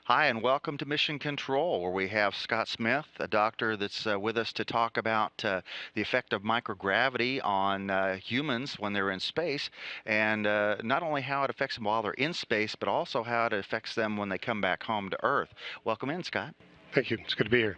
Hi, and welcome to Mission Control, where we have Scott Smith, a doctor that's with us to talk about the effect of microgravity on humans when they're in space, and not only how it affects them while they're in space, but also how it affects them when they come back home to Earth. Welcome in, Scott. Thank you. It's good to be here.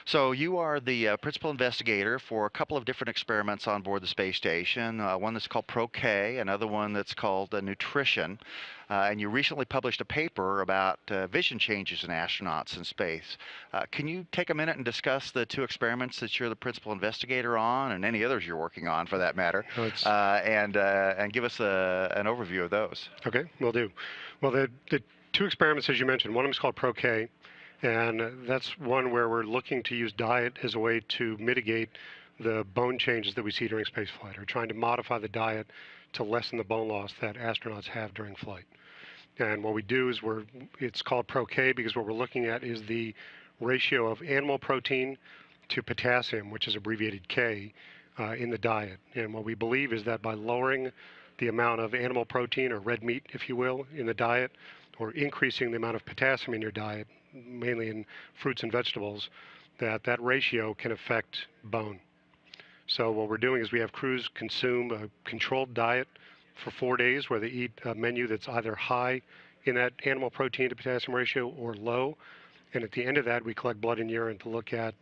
So you are the principal investigator for a couple of different experiments on board the space station. One that's called ProK, another one that's called nutrition. And you recently published a paper about vision changes in astronauts in space. Can you take a minute and discuss the two experiments that you're the principal investigator on, and any others you're working on for that matter, No, it's and give us an overview of those? okay. We'll do. Well, the two experiments, as you mentioned, one of them is called ProK, and that's one where we're looking to use diet as a way to mitigate the bone changes that we see during spaceflight, or trying to modify the diet to lessen the bone loss that astronauts have during flight. And what we do is it's called ProK because what we're looking at is the ratio of animal protein to potassium, which is abbreviated K, in the diet. And what we believe is that by lowering the amount of animal protein, or red meat, if you will, in the diet, or increasing the amount of potassium in your diet, mainly in fruits and vegetables, that ratio can affect bone. So what we're doing is we have crews consume a controlled diet for 4 days where they eat a menu that's either high in that animal protein to potassium ratio or low. And at the end of that, we collect blood and urine to look at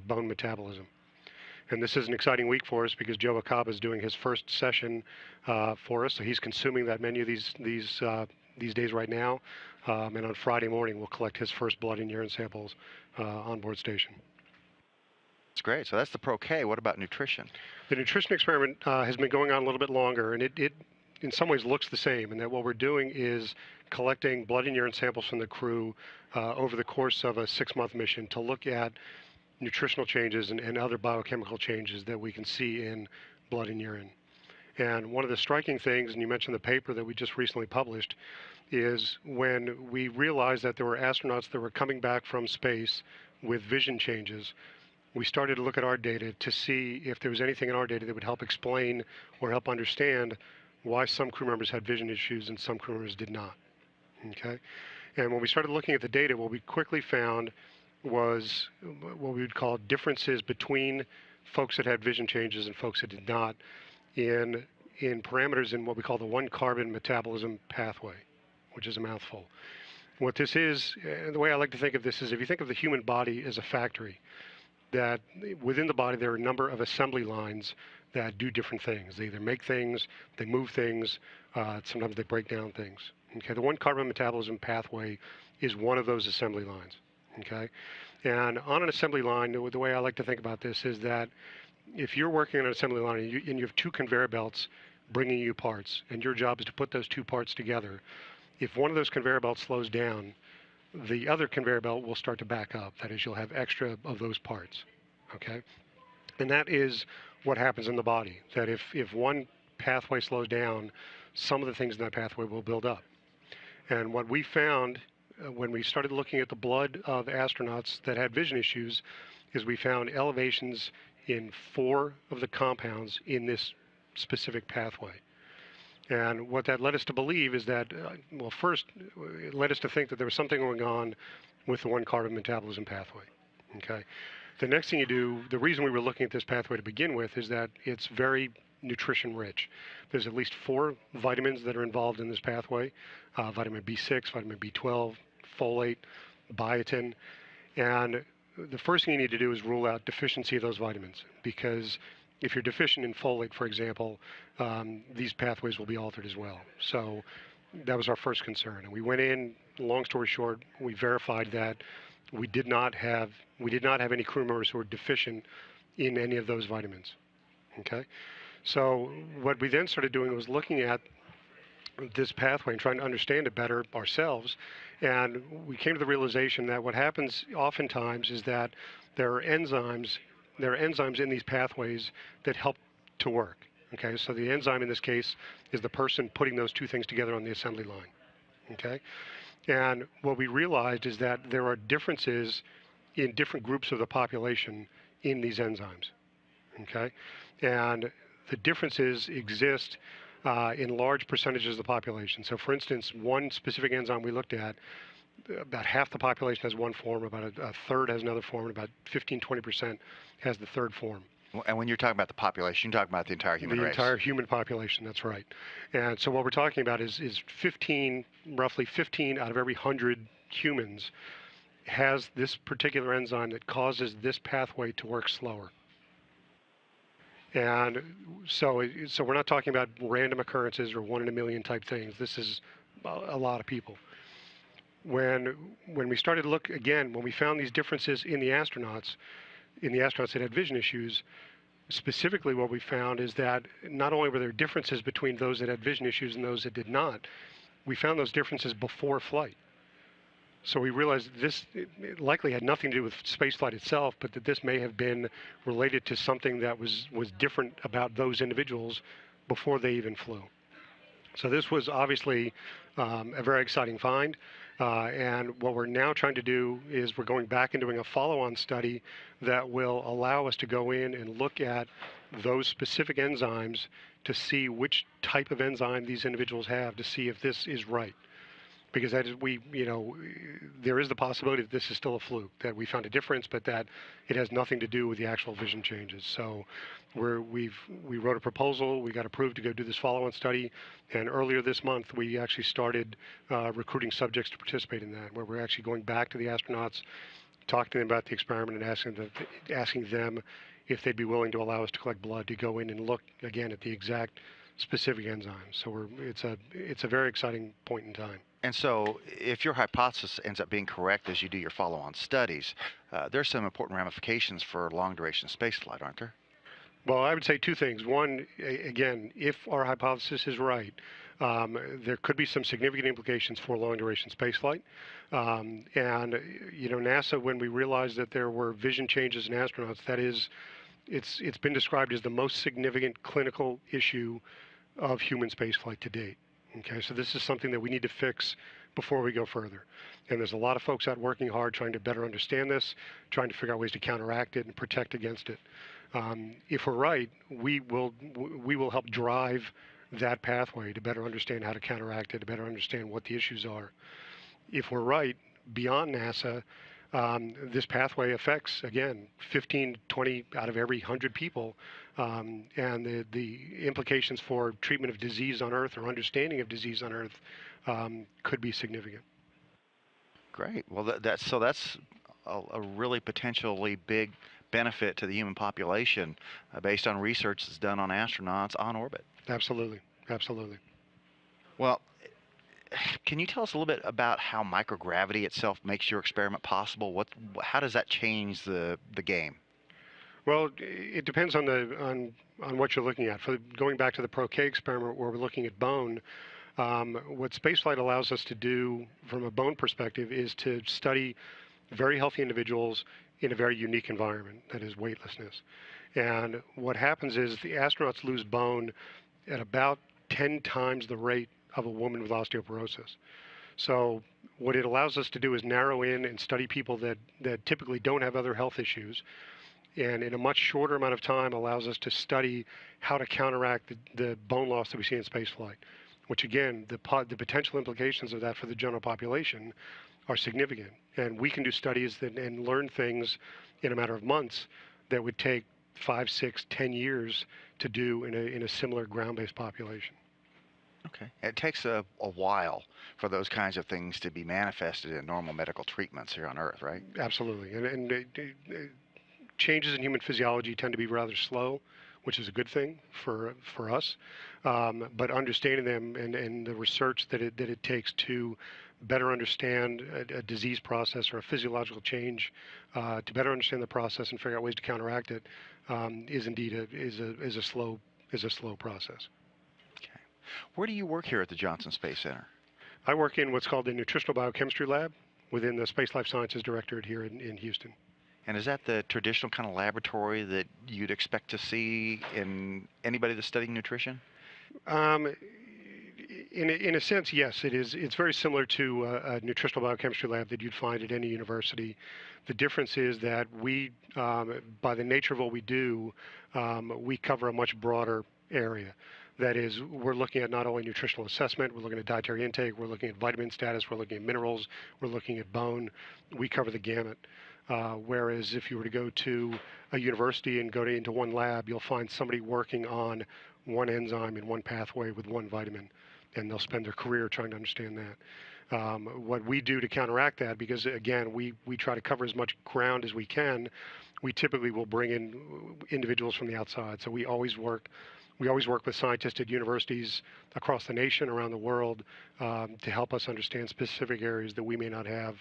bone metabolism. And this is an exciting week for us because Joe Acaba is doing his first session for us. So he's consuming that menu these days right now. And on Friday morning, we'll collect his first blood and urine samples on board station. That's great. So that's the ProK. What about nutrition? The nutrition experiment has been going on a little bit longer, and it in some ways looks the same, in that what we're doing is collecting blood and urine samples from the crew over the course of a 6-month mission to look at nutritional changes and other biochemical changes that we can see in blood and urine. And one of the striking things, and you mentioned the paper that we just recently published, is when we realized that there were astronauts that were coming back from space with vision changes, we started to look at our data to see if there was anything in our data that would help explain or help understand why some crew members had vision issues and some crew members did not. Okay? And when we started looking at the data, what we quickly found was what we would call differences between folks that had vision changes and folks that did not in parameters in what we call the one carbon metabolism pathway, which is a mouthful. What this is, the way I like to think of this is, if you think of the human body as a factory, that within the body there are a number of assembly lines that do different things. They either make things, they move things, sometimes they break down things. Okay, the one carbon metabolism pathway is one of those assembly lines. Okay, and on an assembly line, the way I like to think about this is that if you're working on an assembly line and you have two conveyor belts bringing you parts, and your job is to put those two parts together, if one of those conveyor belts slows down, the other conveyor belt will start to back up. That is, you'll have extra of those parts. Okay, and that is what happens in the body. That if one pathway slows down, some of the things in that pathway will build up. And what we found when we started looking at the blood of astronauts that had vision issues is we found elevations in 4 of the compounds in this specific pathway. And what that led us to believe is that, well, first, it led us to think that there was something going on with the one carbon metabolism pathway. Okay. The next thing you do, the reason we were looking at this pathway to begin with is that it's very nutrition rich. There's at least 4 vitamins that are involved in this pathway: vitamin B6, vitamin B12, folate, biotin. And the first thing you need to do is rule out deficiency of those vitamins, because if you're deficient in folate, for example, these pathways will be altered as well. So that was our first concern. And we went in, long story short, we verified that we did not have any crew members who were deficient in any of those vitamins. Okay? So what we then started doing was looking at this pathway and trying to understand it better ourselves. And we came to the realization that what happens oftentimes is that there are enzymes in these pathways that help to work. Okay, so the enzyme in this case is the person putting those two things together on the assembly line. Okay, and what we realized is that there are differences in different groups of the population in these enzymes. Okay, and the differences exist in large percentages of the population. So for instance, one specific enzyme we looked at about half the population has one form, about a third has another form, and about 15-20% has the third form. And when you're talking about the population, you're talking about the entire human The race. entire human population, that's right. And so what we're talking about is 15, roughly 15 out of every 100 humans has this particular enzyme that causes this pathway to work slower. And so we're not talking about random occurrences or 1 in a million type things. This is a lot of people. When we started to look again, when we found these differences in the astronauts that had vision issues, specifically what we found is that not only were there differences between those that had vision issues and those that did not, we found those differences before flight. So we realized this it likely had nothing to do with spaceflight itself, but that this may have been related to something that was different about those individuals before they even flew. So this was obviously a very exciting find. And what we're now trying to do is we're going back and doing a follow-on study that will allow us to go in and look at those specific enzymes to see which type of enzyme these individuals have, to see if this is right. Because that is, there is the possibility that this is still a fluke, that we found a difference, but that it has nothing to do with the actual vision changes. So we wrote a proposal, we got approved to go do this follow-on study, and earlier this month we actually started recruiting subjects to participate in that, where we're actually going back to the astronauts, talking to them about the experiment, and asking them if they'd be willing to allow us to collect blood to go in and look again at the exact specific enzymes. So it's a very exciting point in time. And so, if your hypothesis ends up being correct as you do your follow-on studies, there's some important ramifications for long-duration spaceflight, aren't there? Well, I would say two things. One, again, if our hypothesis is right, there could be some significant implications for long-duration spaceflight. And NASA, when we realized that there were vision changes in astronauts, it's been described as the most significant clinical issue of human spaceflight to date. Okay, so this is something that we need to fix before we go further. And there's a lot of folks out working hard trying to better understand this, trying to figure out ways to counteract it and protect against it. If we're right, we will help drive that pathway to better understand how to counteract it, to better understand what the issues are. If we're right, beyond NASA, this pathway affects, again, 15, 20 out of every 100 people. And the implications for treatment of disease on Earth or understanding of disease on Earth could be significant. Great. Well, that's a really potentially big benefit to the human population based on research that's done on astronauts on orbit. Absolutely. Absolutely. Well, can you tell us a little bit about how microgravity itself makes your experiment possible? How does that change the game? Well, it depends on what you're looking at. For going back to the Pro-K experiment where we're looking at bone, what spaceflight allows us to do from a bone perspective is to study very healthy individuals in a very unique environment, that is weightlessness. And what happens is the astronauts lose bone at about 10 times the rate of a woman with osteoporosis. So what it allows us to do is narrow in and study people that typically don't have other health issues, and in a much shorter amount of time allows us to study how to counteract the bone loss that we see in spaceflight, which again, the potential implications of that for the general population are significant. And we can do studies and learn things in a matter of months that would take 5, 6, 10 years to do in a similar ground-based population. Okay. It takes a while for those kinds of things to be manifested in normal medical treatments here on Earth, right? Absolutely. And changes in human physiology tend to be rather slow, which is a good thing for us. But understanding them and the research that it takes to better understand a disease process or a physiological change, to better understand the process and figure out ways to counteract it, is indeed a slow process. Okay. Where do you work here at the Johnson Space Center? I work in what's called the Nutritional Biochemistry Lab within the Space Life Sciences Directorate here in Houston. And is that the traditional kind of laboratory that you'd expect to see in anybody that's studying nutrition? In a sense, yes, it is. It's very similar to a nutritional biochemistry lab that you'd find at any university. The difference is that we, by the nature of what we do, we cover a much broader area. That is, we're looking at not only nutritional assessment, we're looking at dietary intake, we're looking at vitamin status, we're looking at minerals, we're looking at bone. We cover the gamut. Whereas if you were to go to a university and go into one lab, you'll find somebody working on one enzyme in one pathway with one vitamin, and they'll spend their career trying to understand that. What we do to counteract that, because again, we try to cover as much ground as we can, we typically will bring in individuals from the outside. So we always work with scientists at universities across the nation, around the world, to help us understand specific areas that we may not have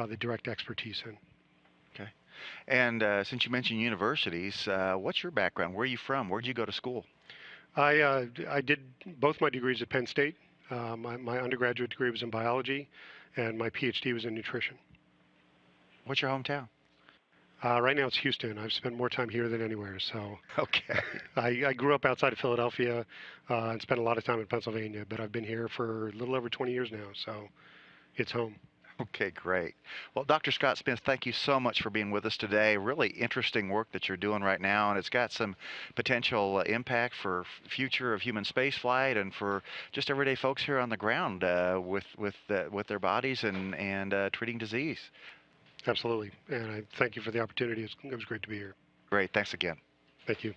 the direct expertise in. Okay. And since you mentioned universities, what's your background? Where are you from? Where'd you go to school? I did both my degrees at Penn State. My undergraduate degree was in biology, and my PhD was in nutrition. What's your hometown? Right now it's Houston. I've spent more time here than anywhere. So Okay. I grew up outside of Philadelphia and spent a lot of time in Pennsylvania, but I've been here for a little over 20 years now. So it's home. Okay, great. Well, Dr. Scott Smith, thank you so much for being with us today. Really interesting work that you're doing right now, and it's got some potential impact for future of human spaceflight and for just everyday folks here on the ground with their bodies and treating disease. Absolutely. And I thank you for the opportunity. It was great to be here. Great. Thanks again. Thank you.